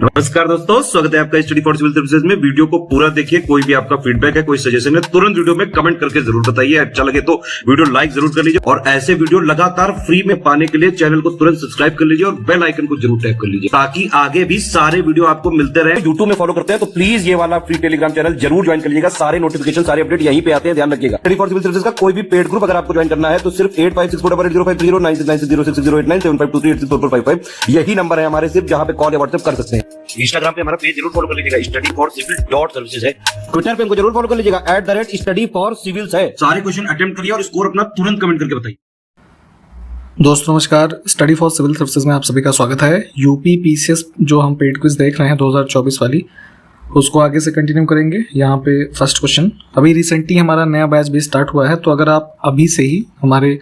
नमस्कार दोस्तों, स्वागत है आपका स्टडी फॉर सिविल सर्विसेज में। वीडियो को पूरा देखिए। कोई भी आपका फीडबैक है, कोई सजेशन है, तुरंत वीडियो में कमेंट करके जरूर बताइए। अच्छा लगे तो वीडियो लाइक जरूर कर लीजिए और ऐसे वीडियो लगातार फ्री में पाने के लिए चैनल को तुरंत सब्सक्राइब कर लीजिए और बेल आइकन को जरूर टैप कर लीजिए ताकि आगे भी सारे वीडियो आपको मिलते रहे। यूट्यूब में फॉलो करते हैं तो प्लीज ये वाला फ्री टेलीग्राम चैनल जरूर ज्वाइन कर लीजिएगा। सारे नोटिफिकेशन, सारे अपडेट यहीं पे आते हैं, ध्यान रखिएगा। स्टडी फॉर सिविल सर्विसेज का कोई भी पेड ग्रुप अगर आपको ज्वाइन करना है तो सिर्फ 856480560660897523864455 यही नंबर है हमारे, सिर्फ जहां पे कॉल या व्हाट्सएप कर सकते हैं। इंस्टाग्राम पे हमारा पेज जरूर फॉलो कर लीजिएगा, studyforcivil.services है। ट्विटर पे हमको जरूर फॉलो कर लीजिएगा, @studyforcivils है। सारे क्वेश्चन अटेम्प्ट करिए और स्कोर अपना तुरंत कमेंट करके बताइए। दोस्तों नमस्कार, स्टडी फॉर सिविल सर्विसेज में आप सभी का स्वागत है। यूपी पीसीएस जो हम पेड क्विज देख रहे हैं 2024 वाली, उसको आगे से कंटिन्यू करेंगे। यहाँ पे फर्स्ट क्वेश्चन, अभी रिसेंटली हमारा नया बैच भी स्टार्ट हुआ है, तो अगर आप अभी से ही हमारे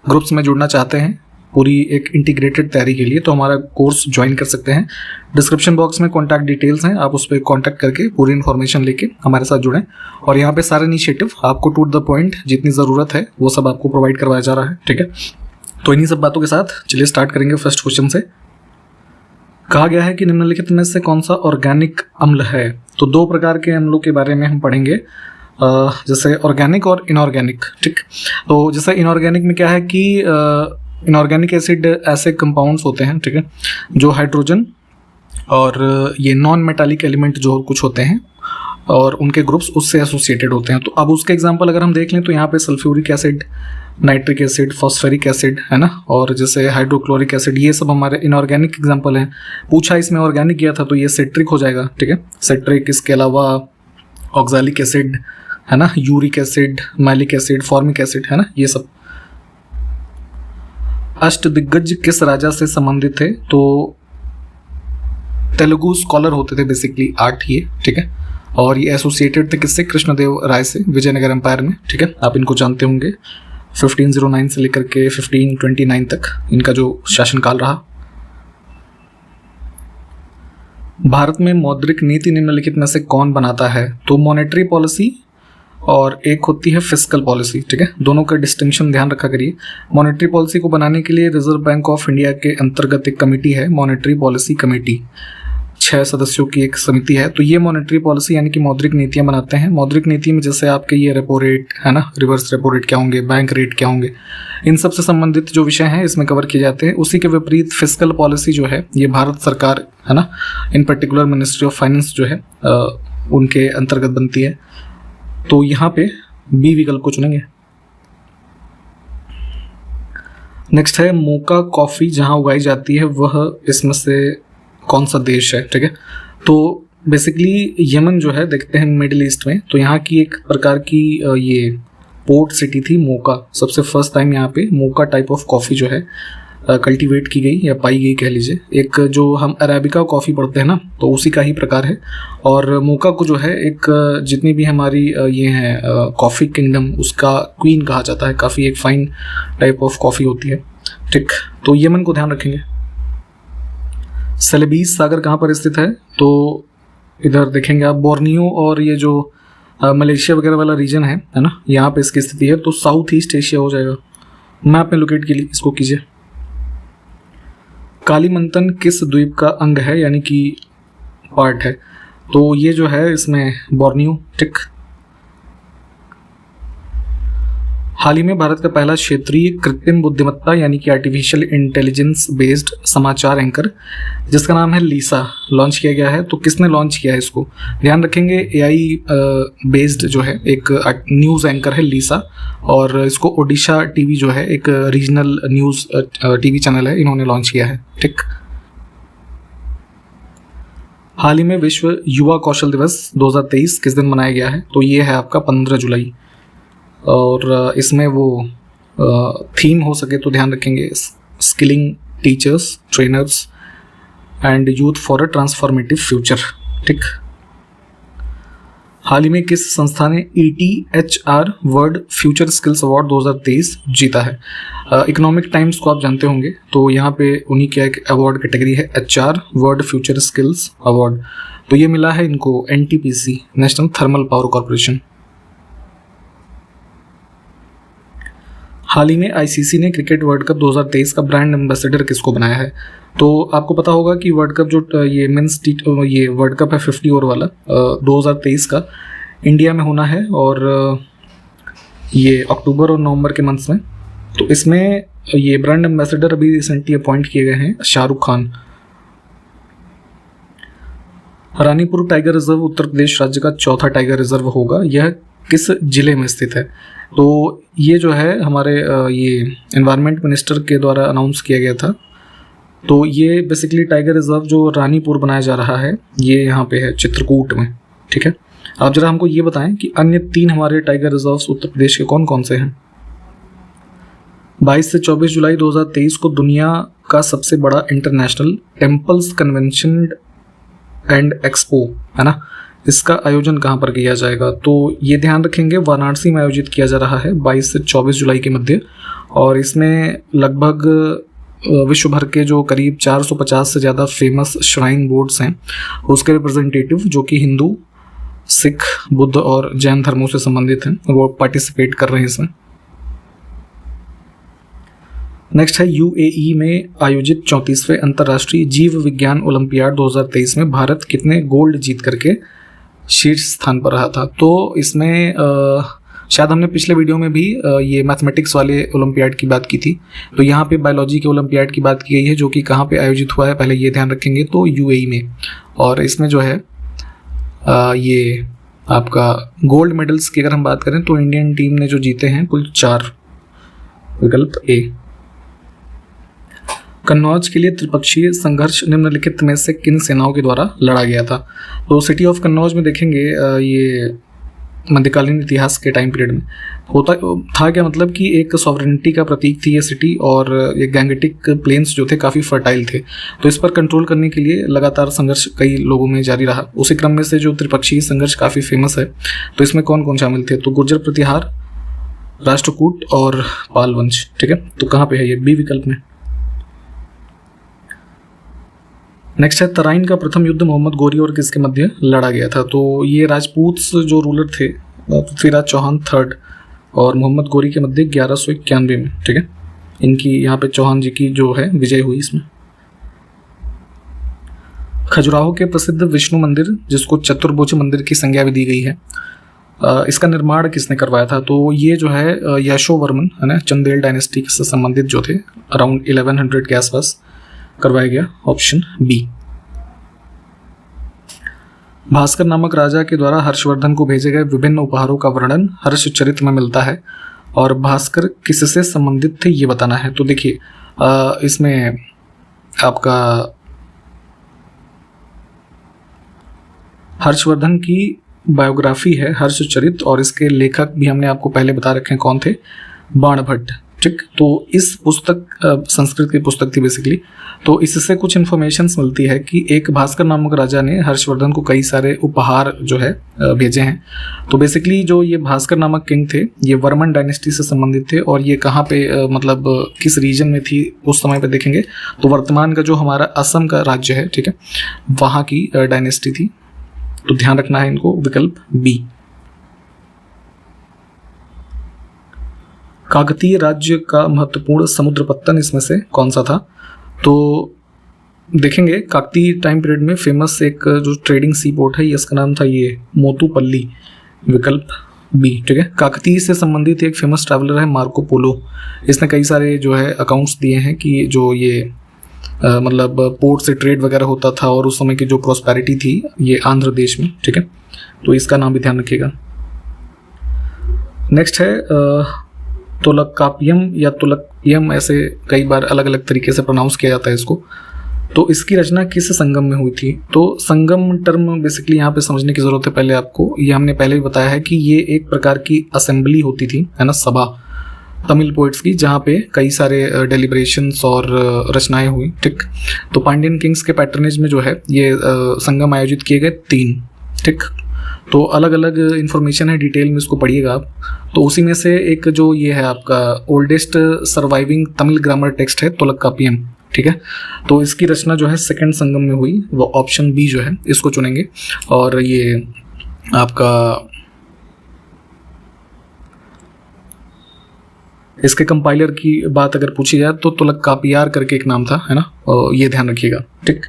ग्रुप्स में जुड़ना चाहते हैं पूरी एक इंटीग्रेटेड तैयारी के लिए, तो हमारा कोर्स ज्वाइन कर सकते हैं। डिस्क्रिप्शन बॉक्स में कॉन्टैक्ट डिटेल्स हैं, आप उस पर कॉन्टैक्ट करके पूरी इन्फॉर्मेशन लेके हमारे साथ जुड़ें। और यहाँ पे सारे इनिशिएटिव आपको टू द पॉइंट जितनी ज़रूरत है वो सब आपको प्रोवाइड करवाया जा रहा है, ठीक है। तो इन्हीं सब बातों के साथ चलिए स्टार्ट करेंगे फर्स्ट क्वेश्चन से। कहा गया है कि निम्नलिखित में से कौन सा ऑर्गेनिक अम्ल है। तो दो प्रकार के अम्लों के बारे में हम पढ़ेंगे, जैसे ऑर्गेनिक और इनऑर्गेनिक, ठीक। तो जैसे इनऑर्गेनिक में क्या है कि इनऑर्गेनिक एसिड ऐसे कंपाउंड्स होते हैं, ठीक है, जो हाइड्रोजन और ये नॉन मेटालिक एलिमेंट जो कुछ होते हैं और उनके ग्रुप्स उससे एसोसिएटेड होते हैं। तो अब उसके एग्जांपल अगर हम देख लें तो यहाँ पे sulphuric acid, nitric acid, phosphoric acid है ना, और जैसे हाइड्रोक्लोरिक एसिड, ये सब हमारे इनऑर्गेनिक एग्जांपल हैं। पूछा इसमें ऑर्गेनिक किया था तो ये सिट्रिक हो जाएगा, ठीक है, सिट्रिक। इसके अलावा ऑक्सैलिक एसिड है ना, uric acid, malic acid, formic acid है ना, ये सब। अष्टदिग्गज किस राजा से संबंधित थे। तो तेलुगु स्कॉलर होते थे बेसिकली 8 ये, ठीक है, और ये एसोसिएटेड थे किससे, कृष्णदेव राय से, विजयनगर एम्पायर में, ठीक है। आप इनको जानते होंगे, 1509 से लेकर के 1529 तक इनका जो शासनकाल रहा। भारत में मौद्रिक नीति निम्नलिखित में से कौन बनाता है। तो मॉनेटरी पॉलिसी और एक होती है फिस्कल पॉलिसी, ठीक है। दोनों का डिस्टिंक्शन ध्यान रखा करिए। मॉनेटरी पॉलिसी को बनाने के लिए रिजर्व बैंक ऑफ इंडिया के अंतर्गत एक कमेटी है, मॉनेटरी पॉलिसी कमेटी, 6 सदस्यों की एक समिति है। तो ये मॉनेटरी पॉलिसी यानी कि मौद्रिक नीतियां बनाते हैं। मौद्रिक नीति में जैसे आपके ये रेपो रेट है ना, रिवर्स रेपो रेट क्या होंगे, बैंक रेट क्या होंगे, इन सब से संबंधित जो विषय हैं इसमें कवर किए जाते हैं। उसी के विपरीत फिस्कल पॉलिसी जो है ये भारत सरकार है ना, इन पर्टिकुलर मिनिस्ट्री ऑफ फाइनेंस जो है उनके अंतर्गत बनती है। तो यहाँ पे बी विकल्प को चुनेंगे। नेक्स्ट है, मोका कॉफ़ी जहाँ उगाई जाती है वह इसमें से कौन सा देश है, ठीक है। तो बेसिकली यमन जो है, देखते हैं मिडिल ईस्ट में, तो यहाँ की एक प्रकार की ये पोर्ट सिटी थी मोका। सबसे फर्स्ट टाइम यहाँ पे मोका टाइप ऑफ कॉफ़ी जो है कल्टीवेट की गई या पाई गई कह लीजिए। एक जो हम अरेबिका कॉफ़ी पढ़ते हैं ना, तो उसी का ही प्रकार है। और मोका को जो है एक जितनी भी हमारी ये है कॉफ़ी किंगडम, उसका क्वीन कहा जाता है। काफ़ी एक फाइन टाइप ऑफ कॉफ़ी होती है, ठीक। तो यमन को ध्यान रखेंगे। सेलेबीस सागर कहाँ पर स्थित है। तो इधर देखेंगे आप, बोर्नियो और ये जो मलेशिया वगैरह वाला रीजन है ना, यहाँ पे इसकी स्थिति है। तो साउथ ईस्ट एशिया हो जाएगा। मैप में लोकेट के लिए इसको कीजिए। कालीमंतन किस द्वीप का अंग है यानी कि पार्ट है। तो ये जो है इसमें बोर्नियो, ठीक। हाल ही में भारत का पहला क्षेत्रीय कृत्रिम बुद्धिमत्ता यानी कि आर्टिफिशियल इंटेलिजेंस बेस्ड समाचार एंकर जिसका नाम है लीसा लॉन्च किया गया है। तो किसने लॉन्च किया है इसको, ध्यान रखेंगे। एआई बेस्ड जो है एक न्यूज़ एंकर है लीसा, और इसको ओडिशा टीवी जो है एक रीजनल न्यूज़ टीवी चैनल है, इन्होंने लॉन्च किया है, ठीक। हाल ही में विश्व युवा कौशल दिवस 2023 किस दिन मनाया गया है। तो ये है आपका 15 जुलाई। और इसमें वो थीम हो सके तो ध्यान रखेंगे, skilling teachers, trainers and youth for a transformative future, ठीक। हाल ही में किस संस्था ने ETHR world future skills award 2023 जीता है। इकोनॉमिक टाइम्स को आप जानते होंगे, तो यहाँ पे उन्हीं की एक अवार्ड कैटेगरी है HR world future skills award. तो ये मिला है इनको NTPC, national thermal power corporation. हाल ही में आईसीसी ने क्रिकेट वर्ल्ड कप 2023 का ब्रांड एम्बेसडर किसको बनाया है? तो आपको पता होगा कि वर्ल्ड कप जो ये मेंस ये वर्ल्ड कप है 50 ओवर वाला 2023 का इंडिया में होना है और ये अक्टूबर और नवंबर के मंथ्स में। तो इसमें ये ब्रांड एम्बेसडर अभी रिसेंटली अपॉइंट किए गए हैं शाहरुख खान। रानीपुर टाइगर रिजर्व उत्तर प्रदेश राज्य का चौथा टाइगर रिजर्व होगा। यह किस जिले में स्थित है? तो ये जो है हमारे ये एनवायरनमेंट मिनिस्टर के द्वारा अनाउंस किया गया था। तो ये बेसिकली टाइगर रिजर्व जो रानीपुर बनाया जा रहा है ये यहाँ पे है चित्रकूट में। ठीक है, आप जरा हमको ये बताएं कि अन्य 3 हमारे टाइगर रिजर्व्स उत्तर प्रदेश के कौन कौन से हैं? 22 से 24 जुलाई 2023 को दुनिया का सबसे बड़ा international temples convention and expo है ना, इसका आयोजन कहाँ पर किया जाएगा? तो ये ध्यान रखेंगे वाराणसी में आयोजित किया जा रहा है 22 से 24 जुलाई के मध्य। और इसमें लगभग विश्व भर के जो करीब 450 से ज़्यादा फेमस श्राइन बोर्ड्स हैं उसके रिप्रेजेंटेटिव जो कि हिंदू, सिख, बुद्ध और जैन धर्मों से संबंधित हैं वो पार्टिसिपेट कर रहे हैं इसमें। नेक्स्ट है यूएई में आयोजित 34वें अंतर्राष्ट्रीय जीव विज्ञान ओलंपियाड 2023 में भारत कितने गोल्ड जीत करके शीर्ष स्थान पर रहा था? तो इसमें शायद हमने पिछले वीडियो में भी ये मैथमेटिक्स वाले ओलंपियाड की बात की थी। तो यहाँ पे बायोलॉजी के ओलंपियाड की बात की गई है जो कि कहाँ पे आयोजित हुआ है पहले ये ध्यान रखेंगे, तो यूएई में। और इसमें जो है ये आपका गोल्ड मेडल्स की अगर हम बात करें तो इंडियन टीम ने जो जीते हैं कुल 4। विकल्प ए। कन्नौज के लिए त्रिपक्षीय संघर्ष निम्नलिखित में से किन सेनाओं के द्वारा लड़ा गया था? तो सिटी ऑफ कन्नौज में देखेंगे ये मध्यकालीन इतिहास के टाइम पीरियड में होता था क्या, मतलब कि एक सॉवरेनिटी का प्रतीक थी ये सिटी और ये गैंगेटिक प्लेन्स जो थे काफ़ी फर्टाइल थे। तो इस पर कंट्रोल करने के लिए लगातार संघर्ष कई लोगों में जारी रहा। उसी क्रम में से जो त्रिपक्षीय संघर्ष काफ़ी फेमस है तो इसमें कौन कौन शामिल थे? तो गुर्जर प्रतिहार, राष्ट्रकूट और पाल वंश। ठीक है, तो कहाँ पे है ये? बी विकल्प में। नेक्स्ट है तराइन का प्रथम युद्ध मोहम्मद गोरी और किसके मध्य लड़ा गया था? तो ये राजपूत जो रूलर थे पृथ्वीराज चौहान थर्ड और मोहम्मद गोरी के मध्य 1191 में। ठीक है, इनकी यहाँ पे चौहान जी की जो है विजय हुई इसमें। खजुराहो के प्रसिद्ध विष्णु मंदिर जिसको चतुर्भुज मंदिर की संज्ञा भी दी गई है, इसका निर्माण किसने करवाया था? तो ये जो है यशोवर्मन है ना, चंदेल डायनेस्टी से संबंधित जो थे अराउंड 1100 के आसपास करवाया गया। Option B. भास्कर नामक राजा के द्वारा हर्षवर्धन को भेजे गए विभिन्न उपहारों का वर्णन हर्षचरित में मिलता है और भास्कर किससे संबंधित थे ये बताना है। तो देखिए इसमें आपका हर्षवर्धन की बायोग्राफी है हर्षचरित और इसके लेखक भी हमने आपको पहले बता रखे हैं कौन थे, बाणभट्ट। ठीक, तो इस पुस्तक संस्कृत की पुस्तक थी बेसिकली। तो इससे कुछ इन्फॉर्मेशंस मिलती है कि एक भास्कर नामक राजा ने हर्षवर्धन को कई सारे उपहार जो है भेजे हैं। तो बेसिकली जो ये भास्कर नामक किंग थे ये वर्मन डायनेस्टी से संबंधित थे और ये कहाँ पे मतलब किस रीजन में थी उस समय पे देखेंगे तो वर्तमान का जो हमारा असम का राज्य है, ठीक है, वहाँ की डायनेस्टी थी। तो ध्यान रखना है इनको। विकल्प बी। काकतीय राज्य का महत्वपूर्ण समुद्र पत्तन इसमें से कौन सा था? तो देखेंगे काकतीय टाइम पीरियड में फेमस एक जो ट्रेडिंग सी पोर्ट है इसका नाम था ये मोतुपल्ली। विकल्प बी। ठीक है, काकतीय से संबंधित एक फेमस ट्रैवलर है मार्को पोलो। इसने कई सारे जो है अकाउंट्स दिए हैं कि जो ये मतलब पोर्ट से ट्रेड वगैरह होता था और उस समय की जो प्रॉस्पेरिटी थी ये आंध्र देश में। ठीक है, तो इसका नाम भी ध्यान रखिएगा। नेक्स्ट है तोलकापियम या तुलकपियम, ऐसे कई बार अलग अलग तरीके से प्रोनाउंस किया जाता है इसको। तो इसकी रचना किस संगम में हुई थी? तो संगम टर्म बेसिकली यहाँ पे समझने की जरूरत है पहले आपको। ये हमने पहले भी बताया है कि ये एक प्रकार की असेंबली होती थी, है ना, सभा तमिल पोइट्स की, जहाँ पे कई सारे डेलिब्रेशंस और रचनाएं हुई। ठीक, तो पांड्यन किंग्स के पैटर्नेज में जो है ये संगम आयोजित किए गए 3। ठीक, तो अलग अलग इन्फॉर्मेशन है, डिटेल में इसको पढ़िएगा आप। तो उसी में से एक जो ये है आपका oldest surviving Tamil grammar text है तोलकापियम। ठीक है, तो इसकी रचना जो है सेकंड संगम में हुई, वो ऑप्शन बी जो है इसको चुनेंगे। और ये आपका इसके कंपाइलर की बात अगर पूछी जाए तो तुलक्कापियार करके एक नाम था, है ना, और ये ध्यान रखिएगा। ठीक,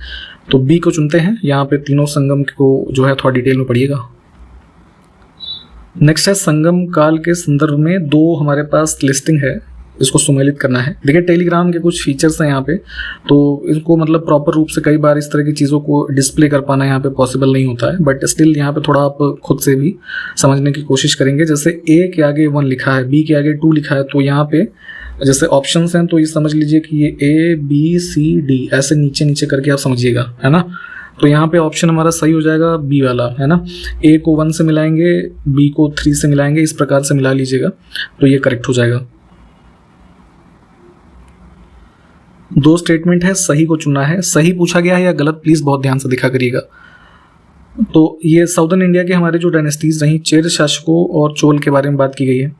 तो बी को चुनते हैं। यहाँ पे तीनों संगम को जो है थोड़ा डिटेल में पढ़िएगा। नेक्स्ट है संगम काल के संदर्भ में दो हमारे पास लिस्टिंग है, इसको सुमेलित करना है। देखिए टेलीग्राम के कुछ फीचर्स हैं यहाँ पे, तो इसको मतलब प्रॉपर रूप से कई बार इस तरह की चीज़ों को डिस्प्ले कर पाना यहाँ पे पॉसिबल नहीं होता है, बट स्टिल यहाँ पे थोड़ा आप खुद से भी समझने की कोशिश करेंगे। जैसे ए के आगे 1 लिखा है, बी के आगे 2 लिखा है, तो यहाँ पे जैसे ऑप्शंस हैं तो ये समझ लीजिए कि ये ए बी सी डी ऐसे नीचे नीचे करके आप समझिएगा, है ना। तो यहाँ पे ऑप्शन हमारा सही हो जाएगा बी वाला, है ना। ए को 1 से मिलाएंगे, बी को 3 से मिलाएंगे, इस प्रकार से मिला लीजिएगा तो ये करेक्ट हो जाएगा। 2 स्टेटमेंट है, सही को चुनना है। सही पूछा गया है या गलत प्लीज बहुत ध्यान से देखा करिएगा। तो ये साउदर्न इंडिया के हमारे जो डायनेस्टीज रही, चेर शासकों और चोल के बारे में बात की गई है।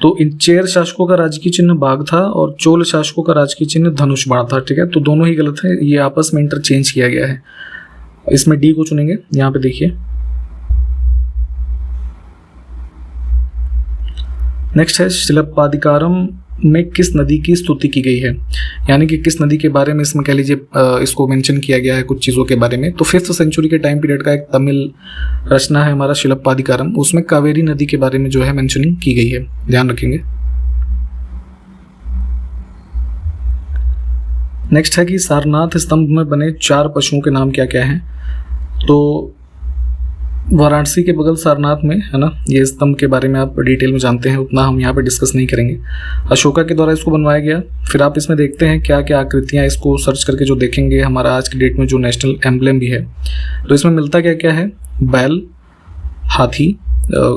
तो इन चेर शासकों का राजकीय चिन्ह बाघ था और चोल शासकों का राजकीय चिन्ह धनुष बाण था। ठीक है, तो दोनों ही गलत है, ये आपस में इंटरचेंज किया गया है। इसमें डी को चुनेंगे। यहाँ पे देखिए नेक्स्ट है शिलप्पादिकारम में किस नदी की स्तुति की गई है, यानी कि किस नदी के बारे में इसमें कह लीजिए इसको मेंशन किया गया है कुछ चीज़ों के बारे में। तो 5th सेंचुरी के टाइम पीरियड का एक तमिल रचना है हमारा शिलप्पादिकारम, उसमें कावेरी नदी के बारे में जो है मेंशनिंग की गई है, ध्यान रखेंगे। नेक्स्ट है कि सारनाथ स्तंभ में बने 4 पशुओं के नाम क्या क्या हैं। तो वाराणसी के बगल सारनाथ में, है ना, ये स्तंभ के बारे में आप डिटेल में जानते हैं, उतना हम यहाँ पे डिस्कस नहीं करेंगे। अशोका के द्वारा इसको बनवाया गया। फिर आप इसमें देखते हैं क्या क्या आकृतियाँ, इसको सर्च करके जो देखेंगे हमारा आज की डेट में जो नेशनल एम्ब्लेम भी है, तो इसमें मिलता क्या क्या है, बैल, हाथी,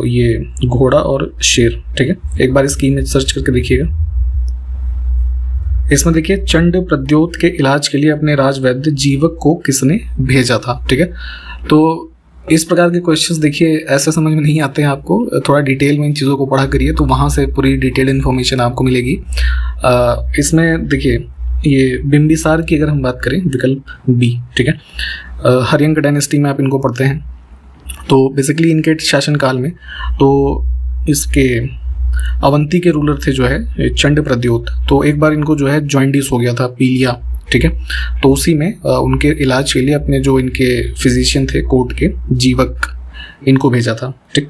ये घोड़ा और शेर। ठीक है, एक बार इसकी इमेज सर्च करके देखिएगा। इसमें देखिए चंड प्रद्योत के इलाज के लिए अपने राजवैद्य जीवक को किसने भेजा था। ठीक है, तो इस प्रकार के क्वेश्चंस देखिए ऐसे समझ में नहीं आते हैं आपको, थोड़ा डिटेल में इन चीज़ों को पढ़ा करिए तो वहाँ से पूरी डिटेल इन्फॉर्मेशन आपको मिलेगी। इसमें देखिए ये बिंबिसार की अगर हम बात करें, विकल्प बी। ठीक है, हरियंक डायनेस्टी में आप इनको पढ़ते हैं। तो बेसिकली इनके शासनकाल में तो इसके अवंती के रूलर थे जो है चंड प्रद्योत, तो एक बार इनको जो है जॉइंडिस हो गया था, पीलिया। ठीक है, तो उसी में उनके इलाज के लिए अपने जो इनके फिजिशियन थे कोर्ट के, जीवक, इनको भेजा था। ठीक,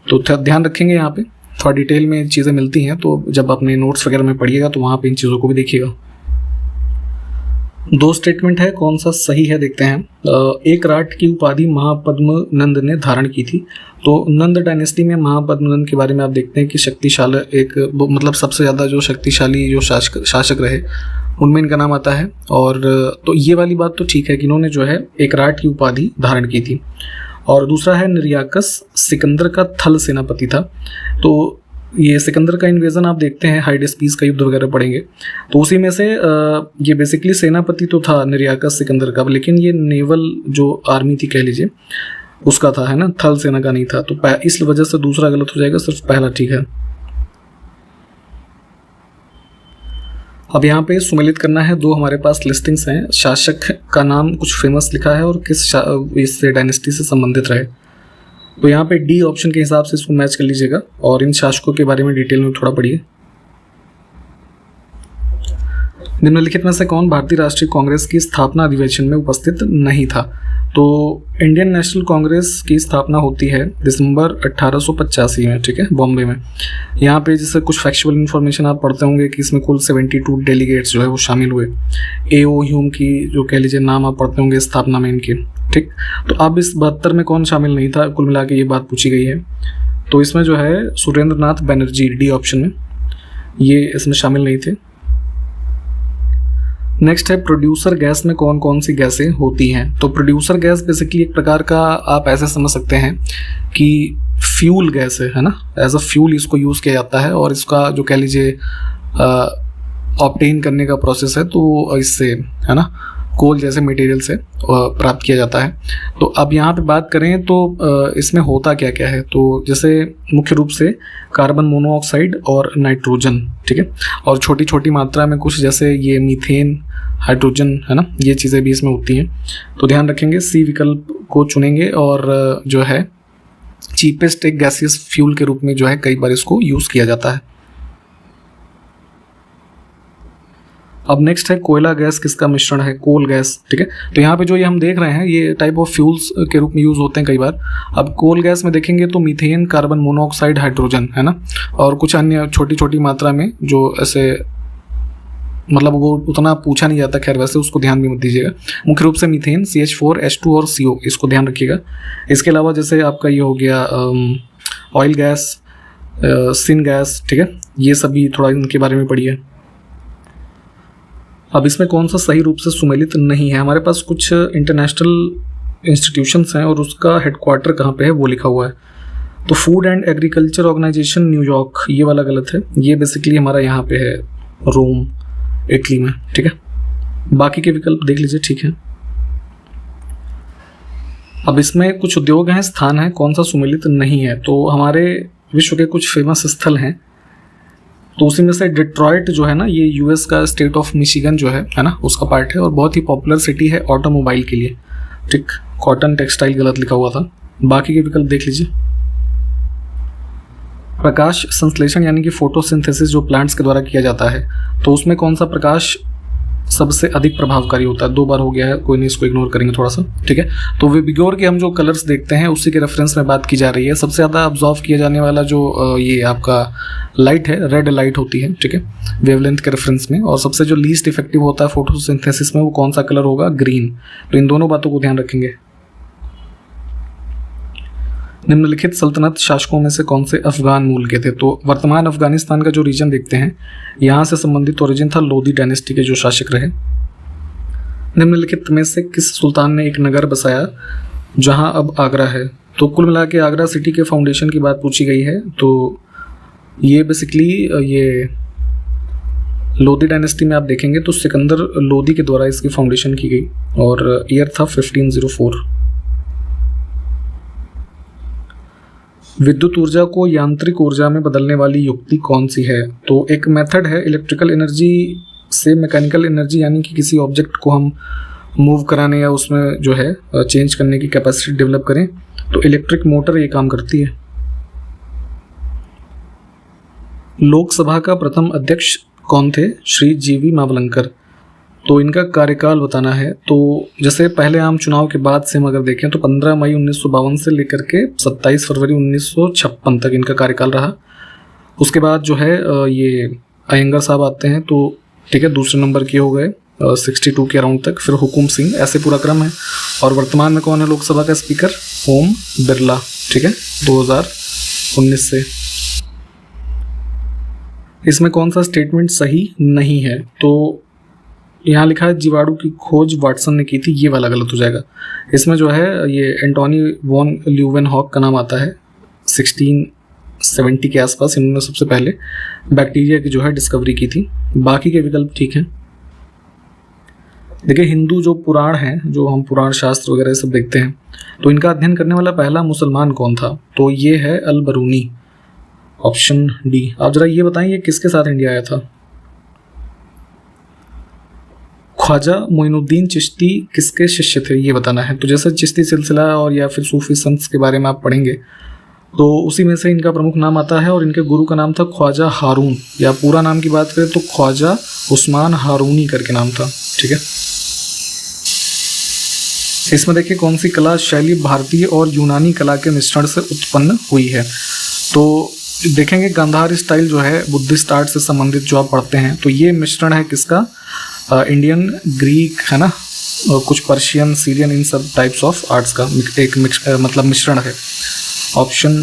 तो ध्यान रखेंगे यहाँ पे थोड़ा डिटेल में चीज़ें मिलती हैं, तो जब अपने नोट्स वगैरह में पढ़िएगा तो वहाँ पे इन चीज़ों को भी देखिएगा। 2 स्टेटमेंट है, कौन सा सही है देखते हैं। एक राट की उपाधि महापद्म नंद ने धारण की थी। तो नंद डायनेस्टी में महापद्म नंद के बारे में आप देखते हैं कि शक्तिशाली एक मतलब सबसे ज़्यादा जो शक्तिशाली जो शासक रहे उनमें इनका नाम आता है। और तो ये वाली बात तो ठीक है कि इन्होंने जो है एक राट की उपाधि धारण की थी। और दूसरा है निर्याकस सिकंदर का थल सेनापति था। तो ये सिकंदर का इन्वेजन आप देखते हैं, हाइडेस्पीस का युद्ध वगैरह पढ़ेंगे, तो उसी में से ये बेसिकली सेनापति तो था निर्याकस सिकंदर का, लेकिन ये नेवल जो आर्मी थी कह लीजिए उसका था, है ना, थल सेना का नहीं था। तो इस वजह से दूसरा गलत हो जाएगा, सिर्फ पहला ठीक है। अब यहाँ पे सुमेलित करना है, 2 हमारे पास लिस्टिंग्स हैं, शासक का नाम कुछ फेमस लिखा है और किस इस डायनेस्टी से संबंधित रहे। तो यहाँ पे डी ऑप्शन के हिसाब से इसको मैच कर लीजिएगा और इन शासकों के बारे में डिटेल में थोड़ा पढ़िए। निम्नलिखित में से कौन भारतीय राष्ट्रीय कांग्रेस की स्थापना अधिवेशन में उपस्थित नहीं था। तो इंडियन नेशनल कांग्रेस की स्थापना होती है दिसंबर 1885 में। ठीक है, बॉम्बे में। यहाँ पे जैसे कुछ फैक्चुअल इन्फॉर्मेशन आप पढ़ते होंगे कि इसमें कुल 72 डेलीगेट्स जो है वो शामिल हुए। A.O. ह्यूम की जो कह लीजिए नाम आप पढ़ते होंगे स्थापना में इनके। ठीक, तो अब इस 72 में कौन शामिल नहीं था, कुल मिला के ये बात पूछी गई है। तो इसमें जो है सुरेंद्र नाथ बनर्जी, डी ऑप्शन में, ये इसमें शामिल नहीं थे। नेक्स्ट है प्रोड्यूसर गैस में कौन कौन सी गैसें होती हैं। तो प्रोड्यूसर गैस बेसिकली एक प्रकार का आप ऐसे समझ सकते हैं कि फ्यूल गैस है ना, एज अ फ्यूल इसको यूज़ किया जाता है और इसका जो कह लीजिए ऑब्टेन करने का प्रोसेस है तो इससे, है ना, कोल जैसे मटेरियल से प्राप्त किया जाता है। तो अब यहाँ पे बात करें तो इसमें होता क्या क्या है, तो जैसे मुख्य रूप से कार्बन मोनोऑक्साइड और नाइट्रोजन। ठीक है, और छोटी छोटी मात्रा में कुछ जैसे ये मीथेन, हाइड्रोजन, है ना, ये चीज़ें भी इसमें होती हैं। तो ध्यान रखेंगे, सी विकल्प को चुनेंगे और जो है चीपेस्ट एक गैसियस फ्यूल के रूप में जो है कई बार इसको यूज़ किया जाता है। अब नेक्स्ट है कोयला गैस किसका मिश्रण है, कोल गैस, ठीक है। तो यहाँ पे जो ये हम देख रहे हैं ये टाइप ऑफ फ्यूल्स के रूप में यूज़ होते हैं कई बार। अब कोल गैस में देखेंगे तो मीथेन, कार्बन मोनोऑक्साइड, हाइड्रोजन, है ना, और कुछ अन्य छोटी छोटी मात्रा में जो ऐसे मतलब वो उतना पूछा नहीं जाता, खैर वैसे उसको ध्यान भी मत दीजिएगा। मुख्य रूप से मीथेन, CH4, H2 और CO, इसको ध्यान रखिएगा। इसके अलावा जैसे आपका ये हो गया ऑयल गैस, सिन गैस, ठीक है, ये सभी थोड़ा इनके बारे में पढ़िए। अब इसमें कौन सा सही रूप से सुमेलित नहीं है, हमारे पास कुछ इंटरनेशनल इंस्टीट्यूशंस हैं और उसका हेडक्वार्टर कहाँ पे है वो लिखा हुआ है। तो food and agriculture organisation New York, ये वाला गलत है, ये बेसिकली हमारा यहाँ पे है रोम, इटली में, ठीक है। बाकी के विकल्प देख लीजिए, ठीक है। अब इसमें कुछ उद्योग हैं, स्थान है, कौन सा सुमेलित नहीं है। तो हमारे विश्व के कुछ फेमस स्थल हैं, तो उसी में से डिट्रॉइट जो है ना, ये यूएस का स्टेट ऑफ मिशिगन जो है ना, उसका पार्ट है और बहुत ही पॉपुलर सिटी है ऑटोमोबाइल के लिए, ठीक। कॉटन टेक्सटाइल गलत लिखा हुआ था, बाकी के विकल्प देख लीजिए। प्रकाश संश्लेषण यानी कि फोटोसिंथेसिस जो प्लांट्स के द्वारा किया जाता है, तो उसमें कौन सा प्रकाश सबसे अधिक प्रभावकारी होता है। 2 बार हो गया है, कोई नहीं, इसको इग्नोर करेंगे थोड़ा सा, ठीक है। तो विबग्योर के हम जो कलर्स देखते हैं उसी के रेफरेंस में बात की जा रही है। सबसे ज़्यादा ऑब्जॉर्व किया जाने वाला जो ये आपका लाइट है, रेड लाइट होती है, ठीक है, वेवलेंथ के रेफरेंस में। और सबसे जो लीस्ट इफेक्टिव होता है फोटोसिंथेसिस में, वो कौन सा कलर होगा, ग्रीन। तो इन दोनों बातों को ध्यान रखेंगे। निम्नलिखित सल्तनत शासकों में से कौन से अफगान मूल के थे। तो वर्तमान अफगानिस्तान का जो रीजन देखते हैं, यहाँ से संबंधित ओरिजिन था लोदी डायनेस्टी के जो शासक रहे। निम्नलिखित में से किस सुल्तान ने एक नगर बसाया जहाँ अब आगरा है। तो कुल मिला के आगरा सिटी के फाउंडेशन की बात पूछी गई है। तो ये बेसिकली ये लोदी डायनेस्टी में आप देखेंगे तो सिकंदर लोदी के द्वारा इसकी फाउंडेशन की गई और ईयर था 1504। विद्युत ऊर्जा को यांत्रिक ऊर्जा में बदलने वाली युक्ति कौन सी है। तो एक मेथड है इलेक्ट्रिकल एनर्जी से मैकेनिकल एनर्जी, यानी कि किसी ऑब्जेक्ट को हम मूव कराने या उसमें जो है चेंज करने की कैपेसिटी डेवलप करें, तो इलेक्ट्रिक मोटर ये काम करती है। लोकसभा का प्रथम अध्यक्ष कौन थे, श्री GV मावलंकर। तो इनका कार्यकाल बताना है। तो जैसे पहले आम चुनाव के बाद से हम अगर देखें तो 15 मई 1952 से लेकर के 27 फरवरी 1956 तक इनका कार्यकाल रहा। उसके बाद जो है ये अयंगर साहब आते हैं, तो ठीक है, दूसरे नंबर के हो गए 62 के अराउंड तक, फिर हुकुम सिंह, ऐसे पूरा क्रम है। और वर्तमान में कौन है लोकसभा का स्पीकर, ओम बिरला, ठीक है, 2019 से। इसमें कौन सा स्टेटमेंट सही नहीं है। तो यहाँ लिखा है जीवाणु की खोज वाटसन ने की थी, ये वाला गलत हो जाएगा। इसमें जो है ये एंटोनी वॉन ल्यूवेनहॉक का नाम आता है। 1670 के आसपास इन्होंने सबसे पहले बैक्टीरिया की जो है डिस्कवरी की थी। बाकी के विकल्प ठीक हैं। देखिए, हिंदू जो पुराण हैं, जो हम पुराण शास्त्र वगैरह सब देखते हैं, तो इनका अध्ययन करने वाला पहला मुसलमान कौन था। तो ये है अल बरूनी, ऑप्शन डी। आप जरा ये बताएं, ये किसके साथ इंडिया आया था। ख्वाजा मोइनुद्दीन चिश्ती किसके शिष्य थे, ये बताना है। तो जैसे चिश्ती सिलसिला और या फिर सूफी संत के बारे में आप पढ़ेंगे तो उसी में से इनका प्रमुख नाम आता है और इनके गुरु का नाम था ख्वाजा हारून, या पूरा नाम की बात करें तो ख्वाजा उस्मान हारूनी करके नाम था, ठीक है। इसमें देखिए कौन सी कला शैली भारतीय और यूनानी कला के मिश्रण से उत्पन्न हुई है। तो देखेंगे गांधार स्टाइल जो है बुद्धिस्ट आर्ट से संबंधित जो आप पढ़ते हैं, तो ये मिश्रण है किसका, इंडियन, ग्रीक, है ना, कुछ पर्शियन, सीरियन, इन सब टाइप्स ऑफ आर्ट्स का एक मतलब मिश्रण है। ऑप्शन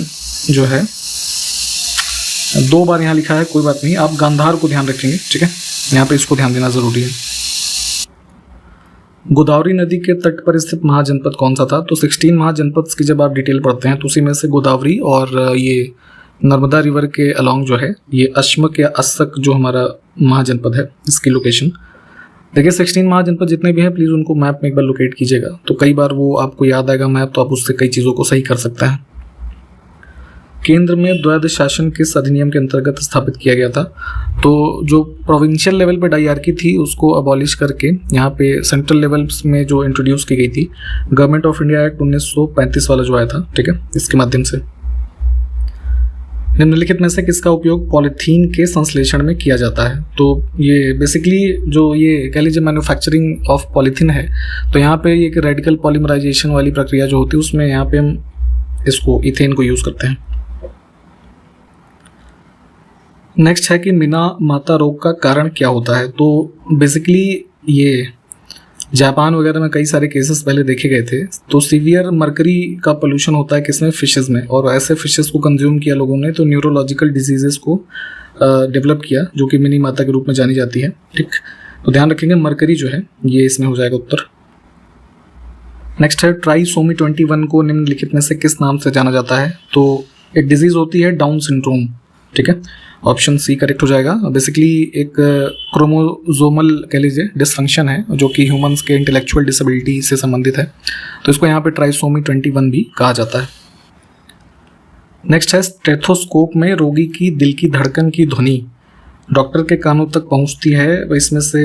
जो है 2 बार यहाँ लिखा है, कोई बात नहीं, आप गांधार को ध्यान रखेंगे, ठीक है, यहाँ पे इसको ध्यान देना जरूरी है। गोदावरी नदी के तट पर स्थित महाजनपद कौन सा था। तो 16 महाजनपद की जब आप डिटेल पढ़ते हैं तो उसी में से गोदावरी और ये नर्मदा रिवर के अलॉन्ग जो है ये अश्मक या अस्सक जो हमारा महाजनपद है, इसकी लोकेशन देखिए। 16 महाजनपद जितने भी हैं प्लीज़ उनको मैप में एक बार लोकेट कीजिएगा, तो कई बार वो आपको याद आएगा मैप, तो आप उससे कई चीज़ों को सही कर सकते हैं। केंद्र में द्वैध शासन किस अधिनियम के अंतर्गत स्थापित किया गया था। तो जो प्रोविंशियल लेवल पे डायरकी थी उसको अबॉलिश करके यहाँ पे सेंट्रल लेवल्स में जो इंट्रोड्यूस की गई थी गवर्नमेंट ऑफ इंडिया एक्ट 1935 वाला जो आया था, ठीक है, इसके माध्यम से। निम्नलिखित में से किसका उपयोग पॉलीथीन के संश्लेषण में किया जाता है? तो ये बेसिकली जो ये कह लीजिए मैन्युफैक्चरिंग ऑफ पॉलीथीन है, तो यहाँ पे एक रेडिकल पॉलीमराइजेशन वाली प्रक्रिया जो होती है उसमें यहाँ पे हम इसको इथेन को यूज़ करते हैं। नेक्स्ट है कि मीना माता रोग का कारण क्या होता है? तो बेसिकली ये जापान वगैरह में कई सारे केसेस पहले देखे गए थे। तो सीवियर मर्करी का पोल्यूशन होता है किसमें? फिशेस में। और ऐसे फिशेस को कंज्यूम किया लोगों ने तो न्यूरोलॉजिकल डिजीजेस को डेवलप किया, जो कि मिनी माता के रूप में जानी जाती है। ठीक, तो ध्यान रखेंगे मर्करी जो है ये इसमें हो जाएगा उत्तर। नेक्स्ट है ट्राइसोमी 21 को निम्नलिखित में से किस नाम से जाना जाता है? तो एक डिजीज होती है डाउन सिंड्रोम। ठीक है, ऑप्शन सी करेक्ट हो जाएगा। बेसिकली एक क्रोमोजोमल कह लीजिए डिसफंक्शन है जो कि ह्यूमंस के इंटेलेक्चुअल डिसेबिलिटी से संबंधित है, तो इसको यहाँ पे ट्राइसोमी 21 भी कहा जाता है। नेक्स्ट है स्टेथोस्कोप में रोगी की दिल की धड़कन की ध्वनि डॉक्टर के कानों तक पहुंचती है, इसमें से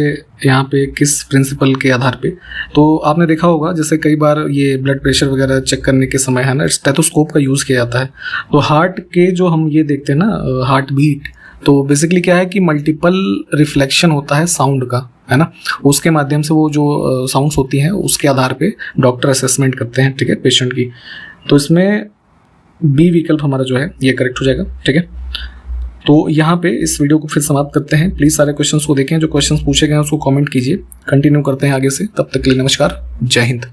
यहाँ पे किस प्रिंसिपल के आधार पे? तो आपने देखा होगा जैसे कई बार ये ब्लड प्रेशर वगैरह चेक करने के समय है ना स्टेथोस्कोप का यूज़ किया जाता है। तो हार्ट के जो हम ये देखते हैं ना हार्ट बीट, तो बेसिकली क्या है कि मल्टीपल रिफ्लेक्शन होता है साउंड का, है ना, उसके माध्यम से वो जो साउंड्स होती हैं उसके आधार पे डॉक्टर असेसमेंट करते हैं, ठीक है, पेशेंट की। तो इसमें बी विकल्प हमारा जो है ये करेक्ट हो जाएगा। ठीक है, तो यहाँ पे इस वीडियो को फिर समाप्त करते हैं। प्लीज़ सारे क्वेश्चंस को देखें, जो क्वेश्चंस पूछे गए हैं उसको कमेंट कीजिए। कंटिन्यू करते हैं आगे से, तब तक के लिए नमस्कार, जय हिंद।